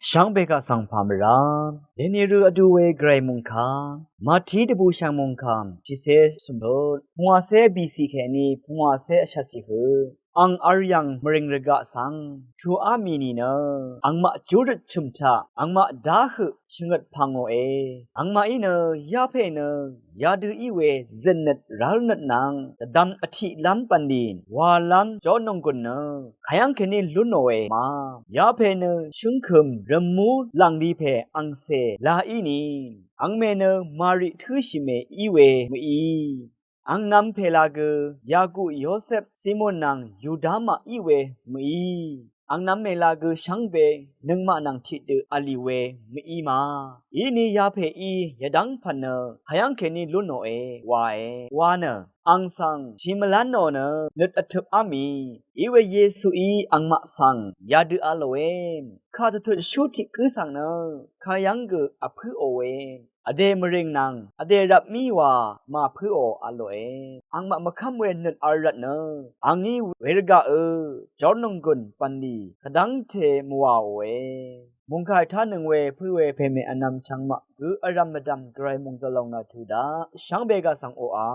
ช่างเบกาสังพามรามเดนิรูอดูเวไกรมุงคามาทีดบูช่างมุงคามพิเศษสมบูรณ์พัวเซบีซีแคนีพัวเซชัสิหืออังอาร์ยังมริงรกะสังทูอามีนีเนอังมาจูดชุมทาอังมาดาหึชงดพังโอเออังมาอีเนยาเพเนยาดูอีเวเจนเนตรัลนัดนังตะดัมอธิลัมปันดีนวาลัมจอนงกุนเนขยังเคนีลุนโอเอมายาเพเนชุงคุมรมูลังดีเพอังเซลาอีนีอังเมเนมาริทือชิเมอีเวมอีอังนัมเพลาเกยากุโยเซฟซิโมนังยูดามาอีเวมีอังนัมเมลาเกชังเบนึงมานังทิดอลีเวมีมาอีนี่ยาเพอียดังพันเนขยังเคนีลุนโนเอวาเอวาเนอังสังชิมลันโนเนนึดอทุอามีอีเวเยซูอีอังมะสังยาดูอาโลเวนข้าตุดชูติคือสังเนขยังเกอพือโอเวนอเดมริงนังอเดรับมีวามาพือโออาโลเออังมะคัมเวนึดอารัตเนอังนี้เวรกะจอนนงกุนปันดีขดังเทมัวโอเอมุงคายท่านึงเวพือเวเพเมอนำชังมะคืออารัมมดัมไกรมุงจะลงนาทูดาช่างเบกาสังโออา